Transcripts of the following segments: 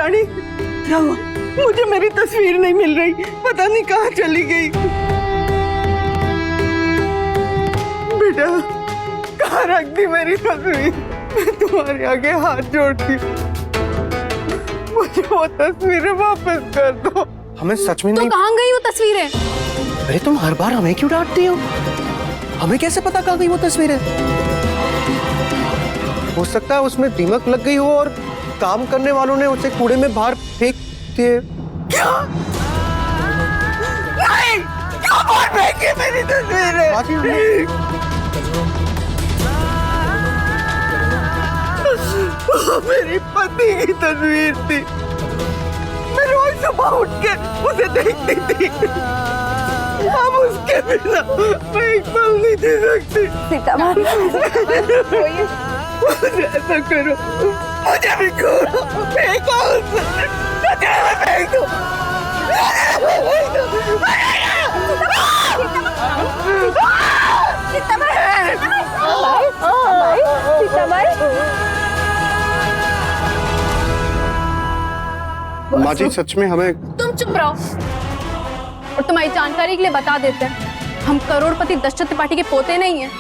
रानी, क्या हुआ? मुझे मेरी तस्वीर नहीं मिल रही, पता नहीं कहाँ चली गई। बेटा, कहाँ रख दी मेरी तस्वीर? मैं तुम्हारे आगे हाथ जोड़ती हूँ, मुझे वो तस्वीरें वापस कर दो। हमें सच में तो नहीं। कहाँ गई वो तस्वीरें? अरे तुम हर बार हमें क्यों डांटती हो? हमें कैसे पता कहाँ गई वो तस्वीरें? हो सकता है उसमें दीमक लग गई हो और काम करने वालों ने उसे कूड़े में बाहर फेंक दिए। क्या? नहीं, क्यों बाहर फेंकी मेरी तस्वीरें? वो मेरी पति की तस्वीर थी, मैं रोज सुबह उठ के उसे देखती थी। अब उसके बिना मैं एक पल नहीं जी सकती। सीता माँ, ऐसा करो, मुझे भी छोड़ो, फेंको उसे, मुझे फेंक दो। सीता माँ, माँ जी सच में हमें। तुम चुप रहो। और तुम्हारी जानकारी के लिए बता देते हैं, हम करोड़पति दशरथ त्रिपाठी के पोते नहीं हैं।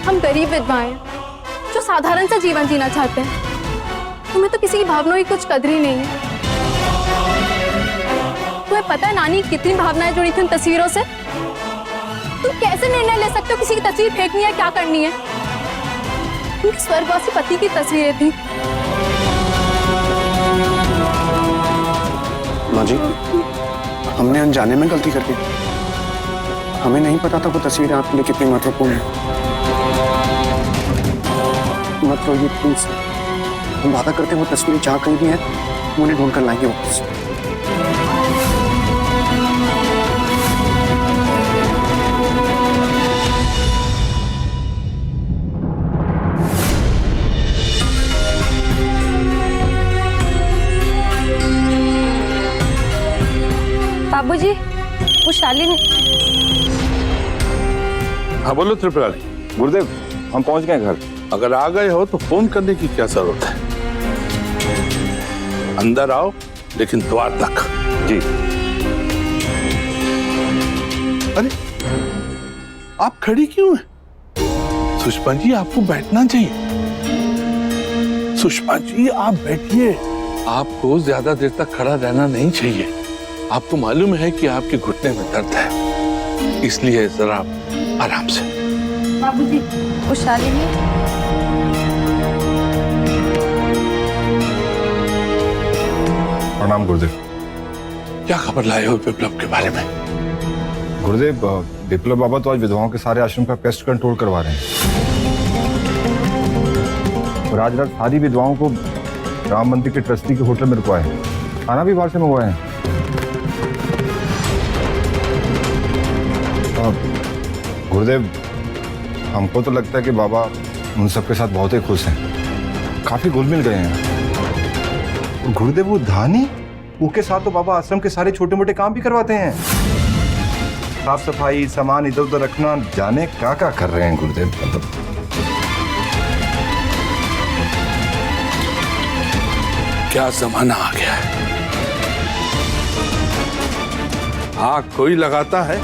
हम गरीब विधवाएं हैं जो साधारण सा जीवन जीना चाहते हैं। तुम्हें तो किसी की भावनाओं की कुछ कदर ही नहीं है। तुम्हें पता है नानी कितनी भावनाएं जुड़ी थी उन तस्वीरों से? तुम कैसे निर्णय ले सकते हो किसी की तस्वीर फेंकनी है, क्या करनी है? उनके स्वर्गवासी पति की तस्वीरें थी। माँ जी, हमने अनजाने में गलती कर दी। हमें नहीं पता था वो तस्वीरें आपके लिए कितनी महत्वपूर्ण है। मत रोइए प्लीज, हम वादा करते हैं वो तस्वीरें जहाँ कहीं भी हैं उन्हें ढूंढ कर लाएंगे वापस। बाबूजी, वो शालिनी। हाँ बोलो त्रिपुरारी। गुरुदेव, हम पहुंच गए घर। अगर आ गए हो तो फोन करने की क्या जरूरत है? अंदर आओ, लेकिन द्वार तक। जी। अरे आप खड़ी क्यों हैं? सुषमा जी, आपको बैठना चाहिए। सुषमा जी, आप बैठिए। आपको ज्यादा देर तक खड़ा रहना नहीं चाहिए। आपको मालूम है कि आपके घुटने में दर्द है, इसलिए जरा आराम से। बाबूजी, वो शालिनी। प्रणाम गुरुदेव। क्या खबर लाए हो विप्लव के बारे में? गुरुदेव, विप्लव बाबा तो आज विधवाओं के सारे आश्रम का पेस्ट कंट्रोल करवा रहे हैं और आज रात सारी विधवाओं को राम मंदिर के ट्रस्टी के होटल में रुकवाए हैं। खाना भी बाहर से मंगवाए हैं। गुरुदेव, हमको तो लगता है कि बाबा उन सबके साथ बहुत ही खुश हैं, काफी घुल मिल गए हैं। गुरुदेव, वो धानी, उसके साथ तो बाबा आश्रम के सारे छोटे मोटे काम भी करवाते हैं। साफ सफाई, सामान इधर उधर रखना, जाने क्या कर रहे हैं गुरुदेव। क्या जमाना आ गया है। आग कोई लगाता है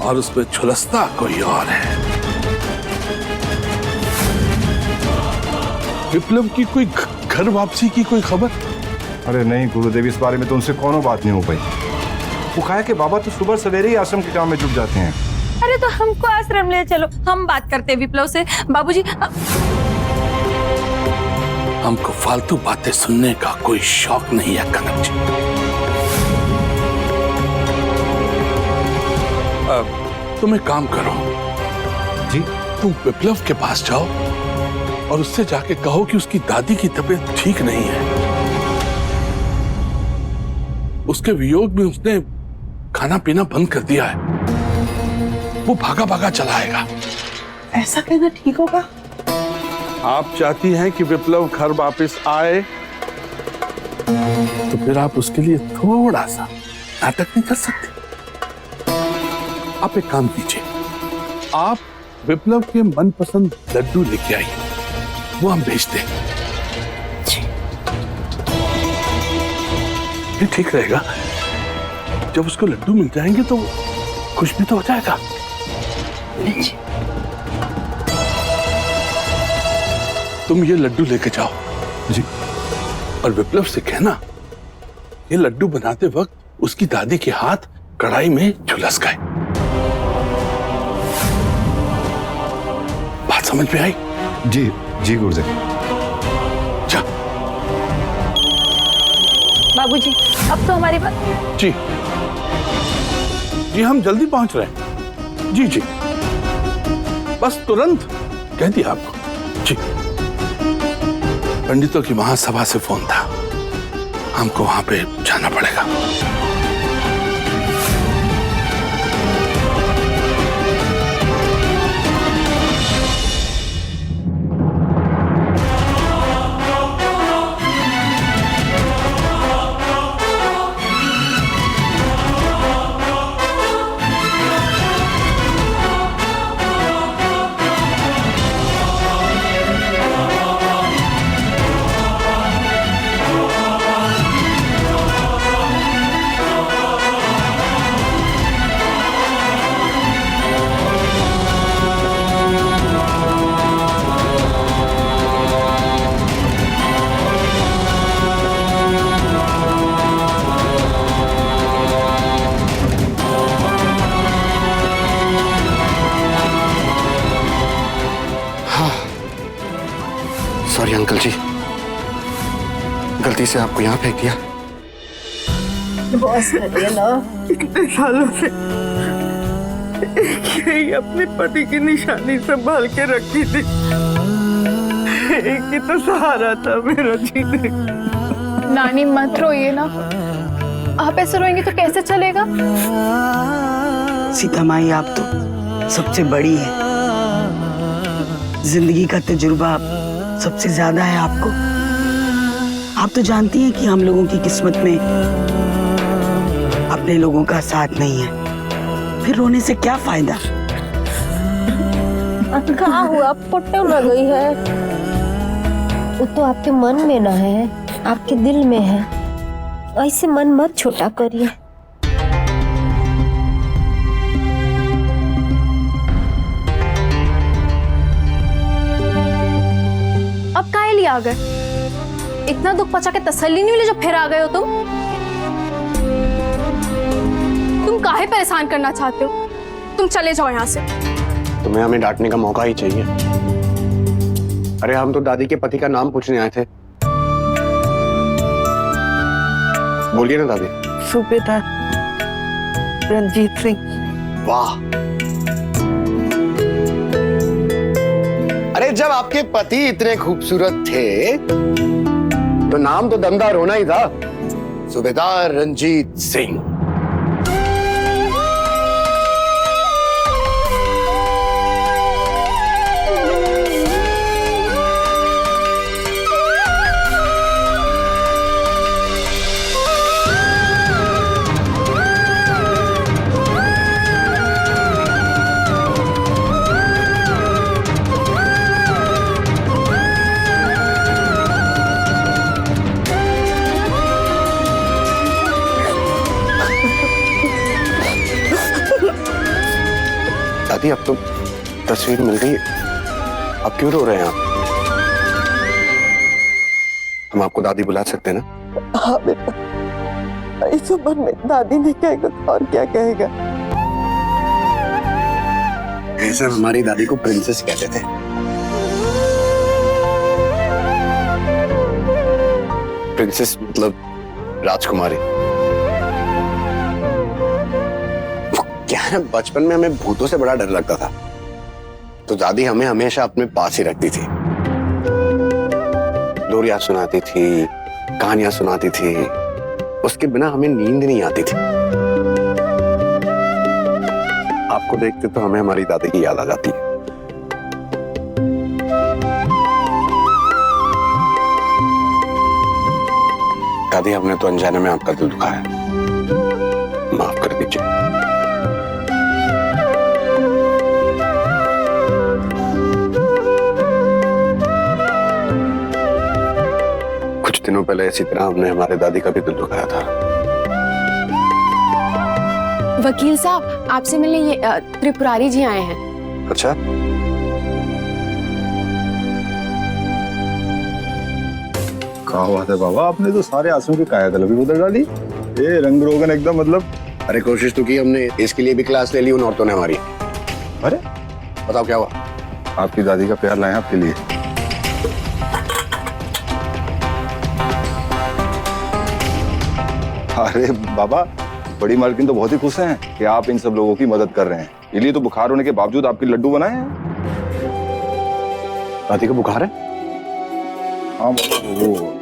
और उसमें झुलसता कोई और है। विप्लव की कोई घर वापसी की कोई खबर? अरे नहीं गुरुदेव, इस बारे में तो उनसे कोनो बात नहीं हो पाई। वो कहा कि बाबा तो सुबह सवेरे ही आश्रम के काम में जुट जाते हैं। अरे तो हमको आश्रम ले चलो, हम बात करते हैं विप्लव से। बाबूजी, हमको फालतू बातें सुनने का कोई शौक नहीं है कनक जी। तुम एक काम करो जी। तुम विप्लव के पास जाओ और उससे जाके कहो कि उसकी दादी की तबीयत ठीक नहीं है। उसके वियोग में उसने खाना पीना बंद कर दिया है। वो भागा भागा चला आएगा। ऐसा कहना ठीक होगा? आप चाहती हैं कि विप्लव घर वापस आए, तो फिर आप उसके लिए थोड़ा सा नाटक नहीं कर सकते? आप एक काम कीजिए, आप विप्लव के मनपसंद लड्डू लेके आइए, वो हम भेजते हैं। ये ठीक रहेगा। जब उसको लड्डू मिल जाएंगे तो खुश भी तो हो जाएगा। तुम ये लड्डू लेके जाओ जी। और विप्लव से कहना ये लड्डू बनाते वक्त उसकी दादी के हाथ कढ़ाई में झुलस गए। बात समझ में आई? जी जी गुरुदेव। जा। बाबूजी, अब तो हमारी बात। जी जी, हम जल्दी पहुंच रहे हैं। जी जी, बस तुरंत कह दिया आपको। जी, पंडितों की महासभा से फोन था, हमको वहां पे जाना पड़ेगा। सॉरी अंकल जी, गलती से आपको यहाँ फेंक दिया। बॉस कर दिया ना। इतने सालों से यही अपने पति की निशानी संभाल के रखी थी। एक ही तो सहारा था मेरा जीने। नानी मत रोइए ना, आप ऐसे रोएंगे तो कैसे चलेगा? सीता माई आप तो सबसे बड़ी है, जिंदगी का तजुर्बा सबसे ज्यादा है आपको। आप तो जानती हैं कि हम लोगों की किस्मत में अपने लोगों का साथ नहीं है, फिर रोने से क्या फायदा। कहा हुआ पुट्टे लग गई है, वो तो आपके मन में ना है, आपके दिल में है। ऐसे मन मत छोटा करिए। अब काहे लिए आ गए? इतना दुख पचा के तसल्ली नहीं मिली जो फिर आ गए हो तुम काहे परेशान करना चाहते हो? तुम चले जाओ यहाँ से। तुम्हें हमें डांटने का मौका ही चाहिए। अरे हम तो दादी के पति का नाम पूछने आए थे। बोलिए ना दादी। सूबेदार रंजीत सिंह। वाह, अरे जब आपके पति इतने खूबसूरत थे तो नाम तो दमदार होना ही था, सूबेदार रंजीत सिंह। दादी अब तो तस्वीर मिल गई, अब क्यों रो रहे हैं आप? हम आपको दादी बुला सकते हैं ना? हाँ बेटा, इस उम्र में दादी ने कहेगा और क्या कहेगा। ऐसे हमारी दादी को प्रिंसेस कहते थे। प्रिंसेस मतलब राजकुमारी। क्या है, बचपन में हमें भूतों से बड़ा डर लगता था, तो दादी हमें हमेशा अपने पास ही रखती थी। लोरियां सुनाती थी, कहानियां सुनाती थी, उसके बिना हमें नींद नहीं आती थी। आपको देखते तो हमें हमारी दादी की याद आ जाती है। दादी, हमने तो अनजाने में आपका दिल दुखाया, माफ कर दीजिए। कुछ दिनों पहले इसी तरह हमने हमारे दादी का भी दिल दुखाया था। वकील साहब, आपसे मिलने ये त्रिपुरारी जी आए हैं। अच्छा, क्या बात है बाबा, आपने तो सारे आंसुओं की कायाकल्प ही बदल डाली। ये रंग रोगन एकदम मतलब। अरे कोशिश तो की हमने, इसके लिए भी क्लास ले ली उन औरतों ने हमारी। अरे बताओ क्या हुआ? आपकी दादी का प्यार लाए हैं आपके लिए। अरे बाबा, बड़ी मालकिन तो बहुत ही खुश हैं कि आप इन सब लोगों की मदद कर रहे हैं। इसलिए तो बुखार होने के बावजूद आपके लड्डू बनाए हैं। दादी को बुखार है? हाँ बाबा, वो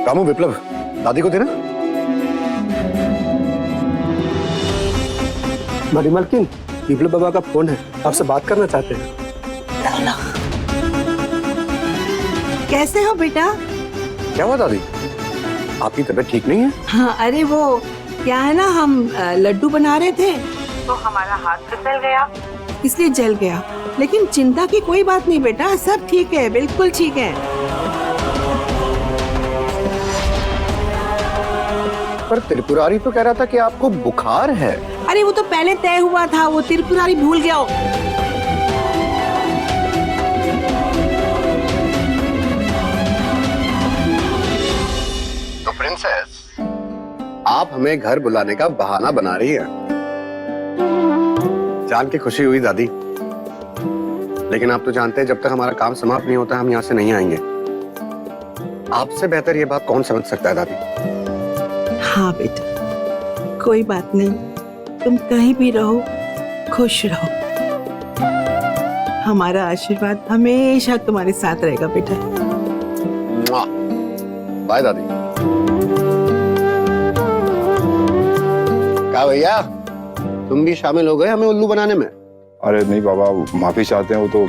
रामू, विप्लव, दादी को देना। बड़ी मालकिन, विप्लव बाबा का फोन है, आपसे बात करना चाहते हैं। कैसे हो बेटा? क्या हुआ दादी, आपकी तबीयत ठीक नहीं है? हाँ, अरे वो क्या है ना, हम लड्डू बना रहे थे तो हमारा हाथ फिसल गया, इसलिए जल गया। लेकिन चिंता की कोई बात नहीं बेटा, सब ठीक है, बिल्कुल ठीक है। पर त्रिपुरारी तो कह रहा था कि आपको बुखार है। अरे वो तो पहले तय हुआ था, वो त्रिपुरारी भूल गया। तो प्रिंसेस, आप हमें घर बुलाने का बहाना बना रही है। जान के खुशी हुई दादी, लेकिन आप तो जानते हैं जब तक हमारा काम समाप्त नहीं होता हम यहाँ से नहीं आएंगे। आपसे बेहतर ये बात कौन समझ सकता है दादी? हाँ बेटा, कोई बात नहीं, तुम कहीं भी रहो, खुश रहो। हमारा आशीर्वाद हमेशा तुम्हारे साथ रहेगा बेटा। बाय दादी। क्या भैया, तुम भी शामिल हो गए हमें उल्लू बनाने में? अरे नहीं बाबा, माफी चाहते हैं वो तो।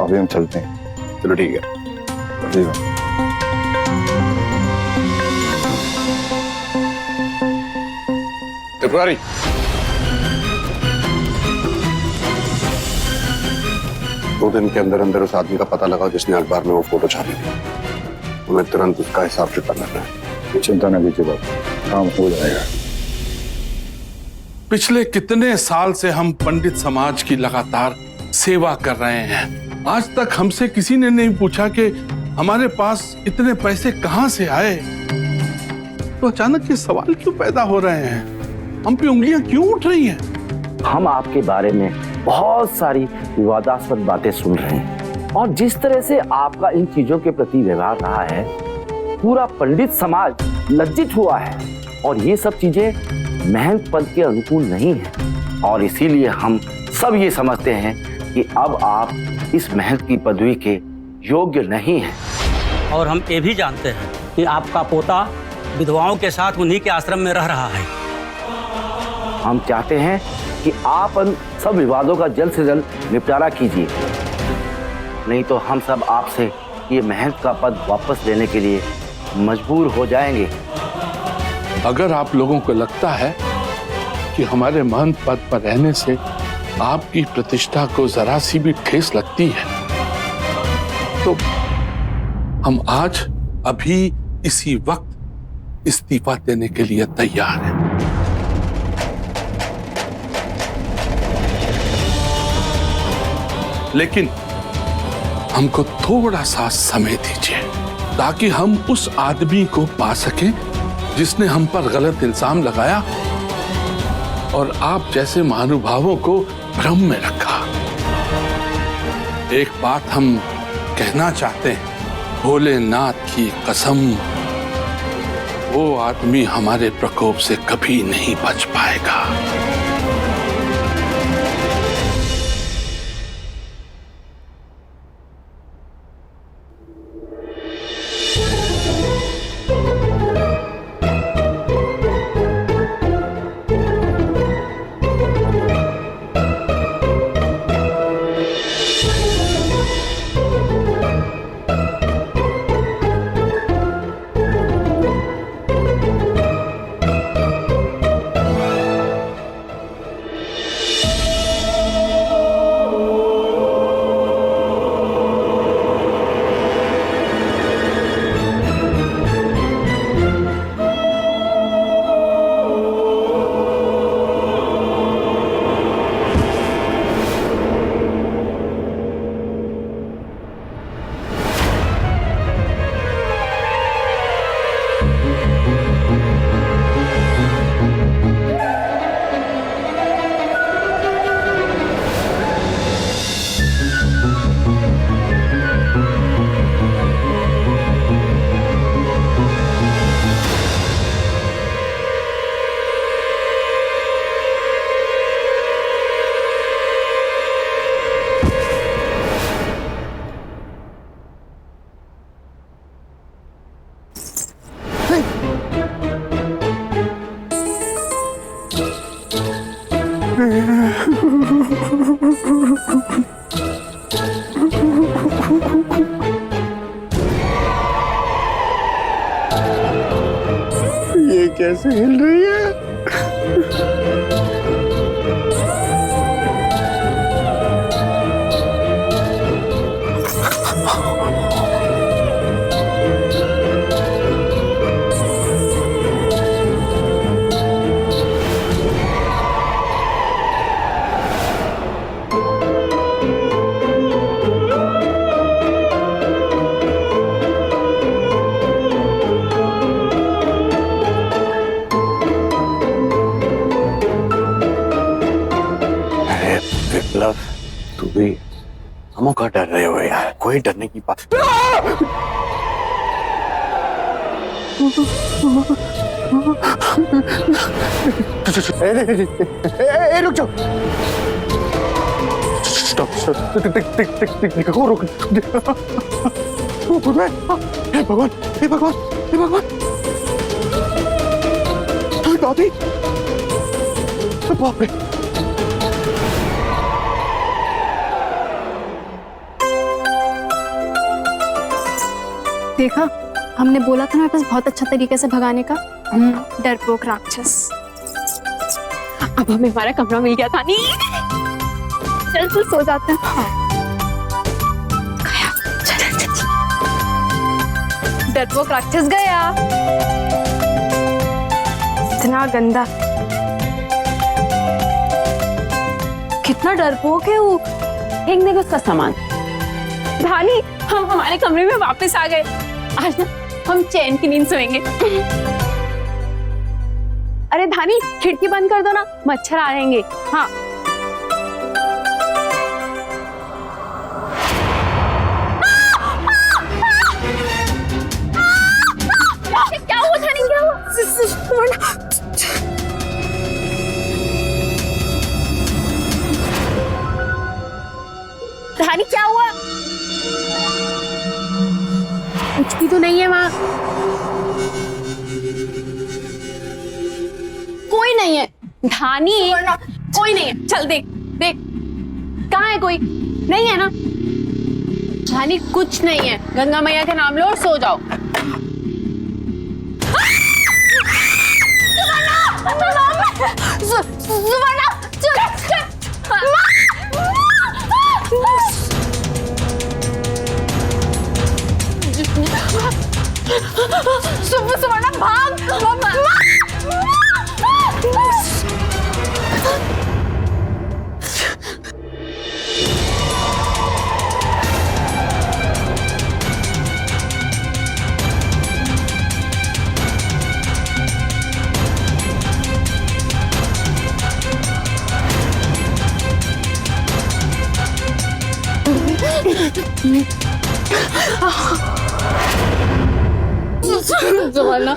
अभी हम चलते हैं। चलो ठीक है। ठीक है। त्रिपुरारी, दो दिन के अंदर अंदर उस आदमी का पता लगाओ जिसने अखबार में वो फोटो छापी थी। हमें तुरंत उसका हिसाब चुकता करना है। चिंता न कीजिए बाबा, काम हो जाएगा। पिछले कितने साल से हम पंडित समाज की लगातार सेवा कर रहे हैं। आज तक हमसे किसी ने नहीं पूछा कि हमारे पास इतने पैसे कहां से आए। तो अचानक ये सवाल क्यों पैदा हो रहे हैं? हम पे उंगलियां क्यों उठ रही हैं? हम आपके बारे में बहुत सारी विवादास्पद बातें सुन रहे हैं और जिस तरह से आपका इन चीजों के प्रति व्यवहार रहा है, पूरा पंडित समाज लज्जित हुआ है और ये सब चीजें महंत पद के अनुकूल नहीं है। और इसीलिए हम सब ये समझते हैं कि अब आप इस महंत की पदवी के योग्य नहीं हैं। और हम ये भी जानते हैं कि आपका पोता विधवाओं के साथ उन्हीं के आश्रम में रह रहा है। हम चाहते हैं कि आप उन सब विवादों का जल्द से जल्द निपटारा कीजिए, नहीं तो हम सब आपसे ये महंत का पद वापस लेने के लिए मजबूर हो जाएंगे। अगर आप लोगों को लगता है कि हमारे महंत पद पर रहने से आपकी प्रतिष्ठा को जरा सी भी ठेस लगती है, तो हम आज अभी इसी वक्त इस्तीफा देने के लिए तैयार हैं। लेकिन हमको थोड़ा सा समय दीजिए ताकि हम उस आदमी को पा सकें जिसने हम पर गलत इल्जाम लगाया और आप जैसे महानुभावों को भ्रम में रखा। एक बात हम कहना चाहते हैं, भोलेनाथ की कसम, वो आदमी हमारे प्रकोप से कभी नहीं बच पाएगा। ये कैसे हिल रही है? अरे विप्लव, तू भी हमों का डर रहे हो यार, कोई डरने की बात। रुक जाओ, स्टॉप रुक। हे भगवान, हे भगवान, हे भगवान, दादी, बाप रे। देखा, हमने बोला था मेरे पास बहुत अच्छा तरीके से भगाने का। डरपोक राक्षस। अब हमें हमारा कमरा मिल गया था। नहीं, चल चल सो जाते हैं। डरपोक राक्षस गया। इतना गंदा, कितना डरपोक है वो। फेंक देगा उसका सामान। धानी, हम हमारे कमरे में वापस आ गए। आज ना हम चैन की नींद सोएंगे। अरे धानी, खिड़की बंद कर दो ना, मच्छर आ जाएंगे। हाँ। क्या हुआ धानी, क्या हुआ? धानी क्या हुआ? कुछ भी तो नहीं है वहां। कोई नहीं है धानी, कोई नहीं है। चल देख देख, कहाँ है? कोई नहीं है ना धानी? कुछ नहीं है। गंगा मैया का नाम लो और सो जाओ। सुवर्णा भाग। सुवर्णा